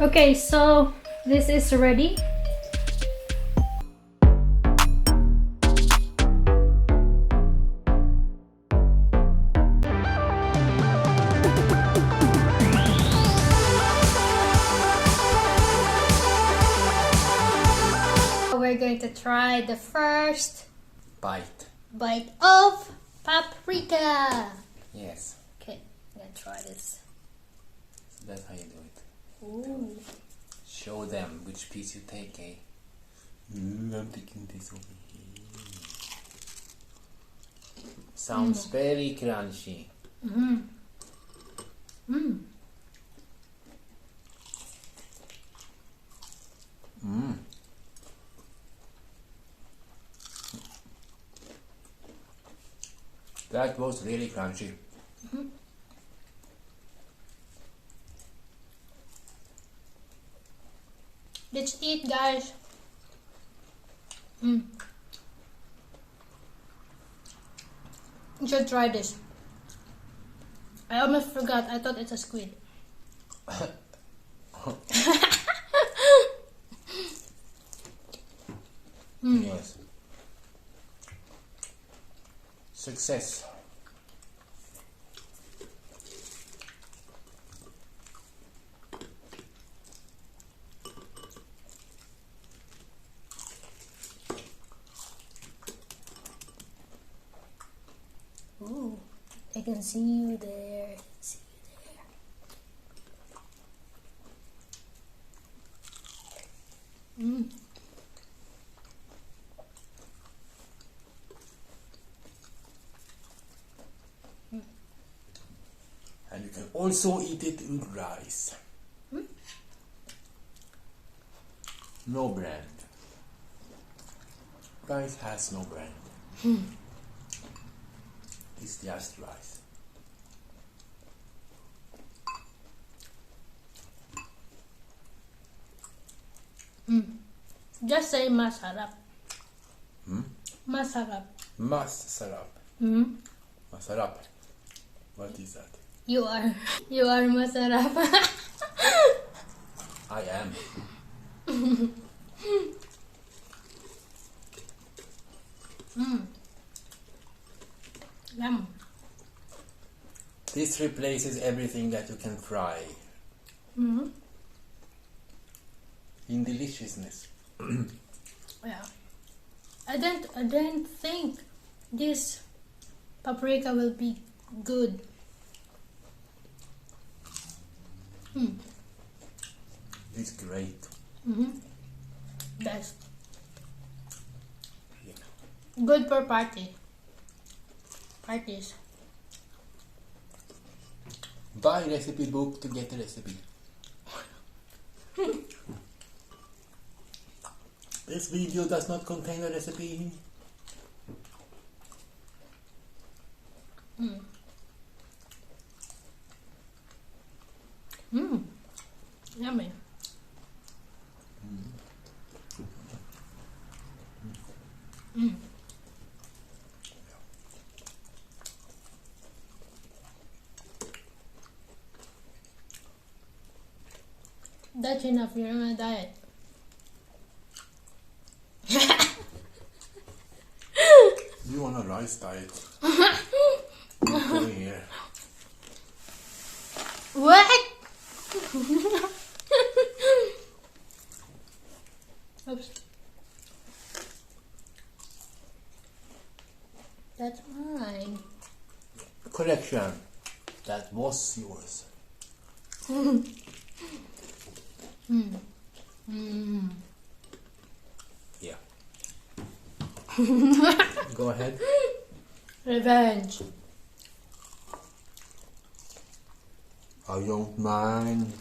Okay, so this is ready. We're going to try the first bite of paprika. Yes. Okay, I'm gonna try this. So that's how you do it. Ooh. Show them which piece you take, eh? I'm taking this over here. Sounds very crunchy. Mm. Mm. Mm. That was really crunchy. Mm-hmm. Let's eat, guys. Mm. You should try this. I almost forgot. I thought it's a squid. Yes. Success. Ooh, I can see you there. See you there. Mm. And you can also eat it with rice. Hmm? No brand. Rice has no brand. It's just rice. Just say masarap. Hmm? Masarap. Masarap. Mm. Masarap. What is that? You are masarap. I am. Yum. This replaces everything that you can fry Mm. in deliciousness. Yeah. I didn't think this paprika will be good. It's great. Best. Yeah. Good for parties. Buy recipe book to get the recipe. This video does not contain a recipe. Yummy. That's enough. You're on a diet. You on a rice diet? Over here. What? Oops. That's mine. Correction. That was yours. Yeah. Go ahead. Revenge. I don't mind.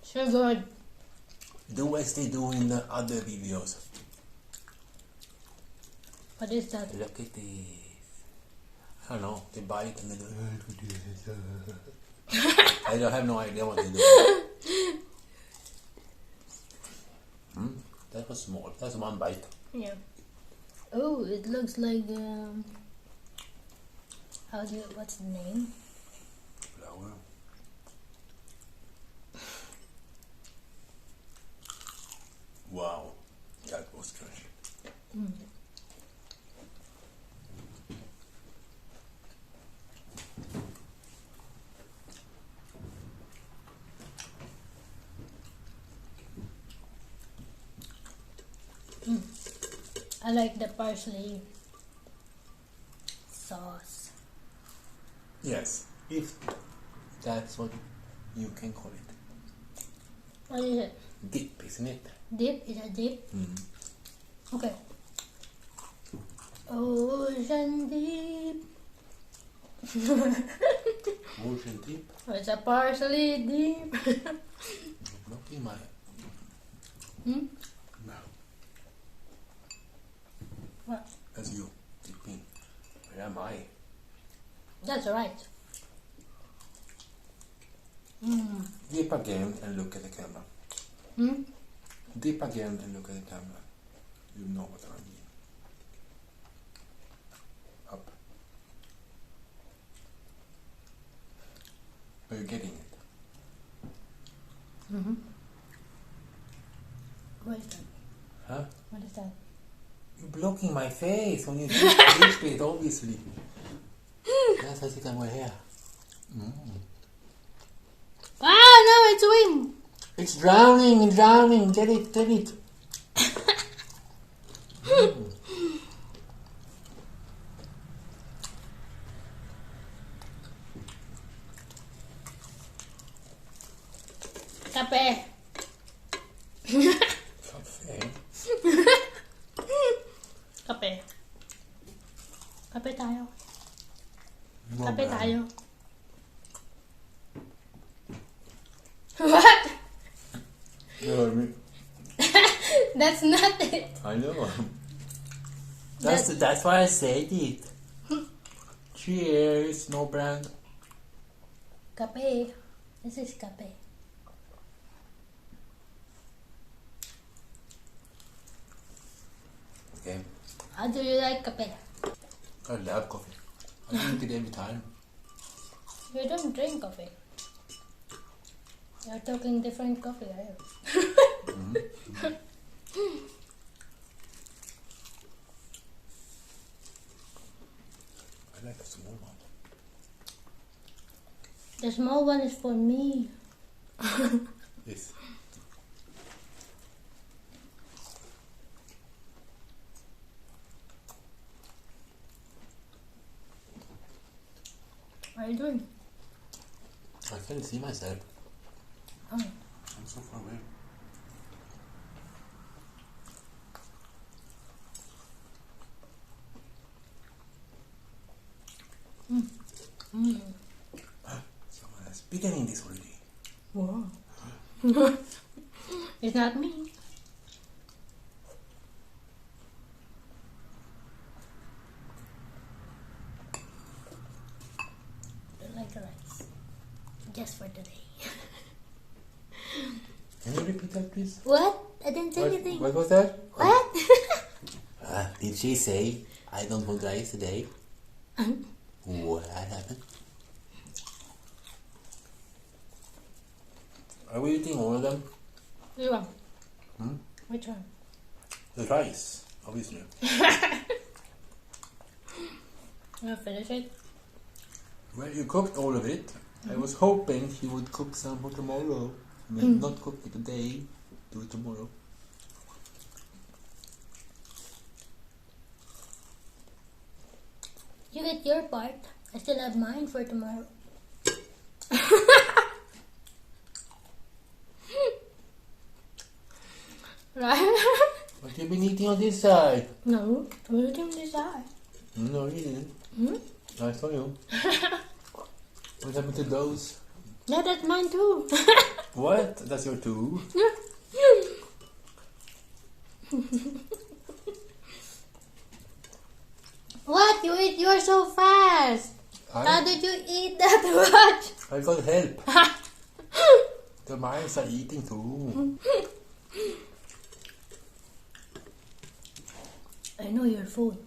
So good. Do as they do in the other videos. What is that? Look at this. I don't know. They buy it and they go. I don't have no idea what they do. That was small. That's one bite. Yeah. Oh, it looks like What's the name? Flour. Wow, that was crunchy. I like the parsley sauce. Yes, if that's what you can call it. What is it? Dip, isn't it? Dip? Is it dip? Mm. Okay. Ocean deep. Ocean dip. It's a parsley dip. Not in my... Hmm? No, What? that's you dipping. Where am I? That's right. Dip again and look at the camera. Hmm? Dip again and look at the camera. You know what I mean. Up. Are you getting it? Mm-hmm. What is that? Huh? What is that? You're blocking my face when you dip it, obviously. Yes, I think I'm right here. Ah, no, it's wind. It's drowning, drowning. Get it, get it. Kape. Cafe. Kape. Kape tayo. No Kape brand. tayo. What? You heard me. That's not it. I know. That's why I said it. Cheers, no brand. Kape. This is kape. Okay. How do you like kape? I love coffee. I drink it every time. You don't drink coffee. You're talking different coffee, are you? I like a small one. The small one is for me. This. What are you doing? I can't see myself. Oh. I'm so far away. Someone has beginning this already. Wow. It's not me. Don't like rice. Just for today. Can you repeat that, please? What? I didn't say anything. What was that? What? Did she say, I don't want rice today? What happened? Are we eating all of them? Which one? Hmm? Which one? The rice, obviously. You finish it? Well, you cooked all of it. I was hoping he would cook some for tomorrow. Not cook it today, do it tomorrow. You get your part. I still have mine for tomorrow. Right? But you've been eating on this side. No, we're eating this side. No, you didn't. I saw you. What happened to those? No, that's mine too. What? That's your two? What? You eat yours so fast. How did you eat that much? I got help. The mice are eating too. I know your food.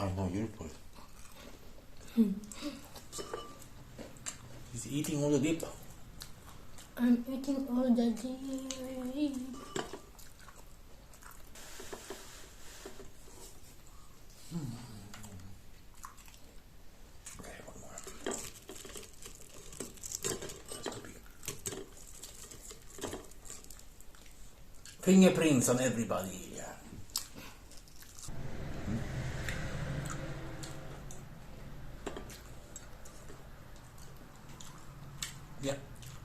I know you're full. He's eating all the dip. I'm eating all the dip. Okay, one more. That's too big. Fingerprints on everybody. Yeah. Yeah.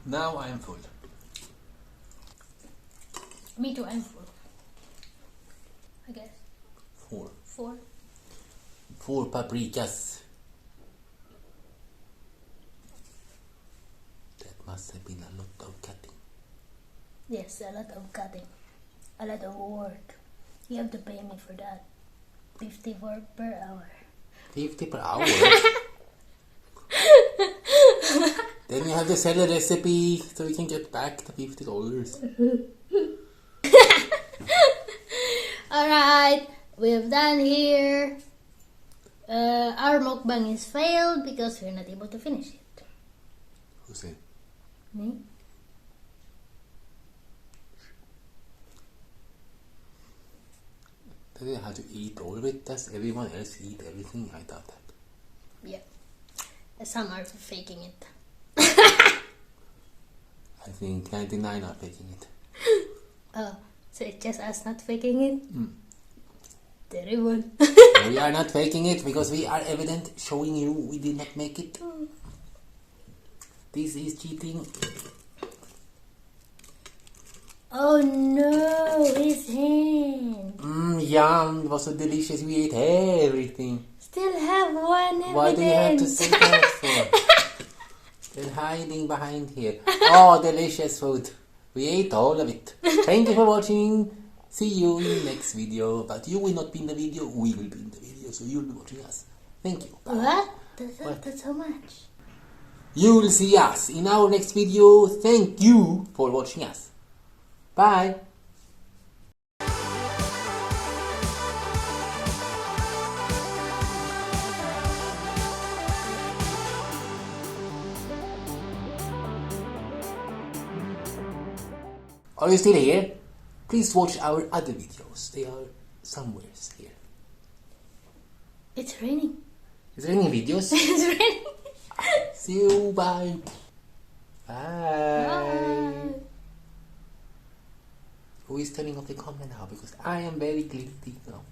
Now I'm full. Me too, I'm full. I guess. 4. 4. 4 paprikas. That must have been a lot of cutting. Yes, a lot of cutting. A lot of work. You have to pay me for that. 50 per hour. 50 per hour? Then you have to sell a recipe so you can get back the $50. Alright, we've done here. Our mukbang is failed because we're not able to finish it. Who said? Me? Does it have to eat all of it? Does everyone else eat everything? I doubt that. Yeah. Some are faking it. I think 99 are faking it. Oh, so it's just us not faking it? Terrible. We are not faking it because we are evident showing you we did not make it. This is cheating. Oh no, his hand. Yum, it was so delicious. We ate everything. Still have one evidence. Why do you have to say that for? They're hiding behind here. Oh, delicious food. We ate all of it. Thank you for watching. See you in the next video. But you will not be in the video. We will be in the video. So you'll be watching us. Thank you. Bye. What? What? That's how much? You will see us in our next video. Thank you for watching us. Bye. Are you still here? Please watch our other videos. They are somewhere here. It's raining. Is there any videos? It's raining. See you. Bye. Bye. Bye. Who is turning off the camera now? Because I am very guilty now.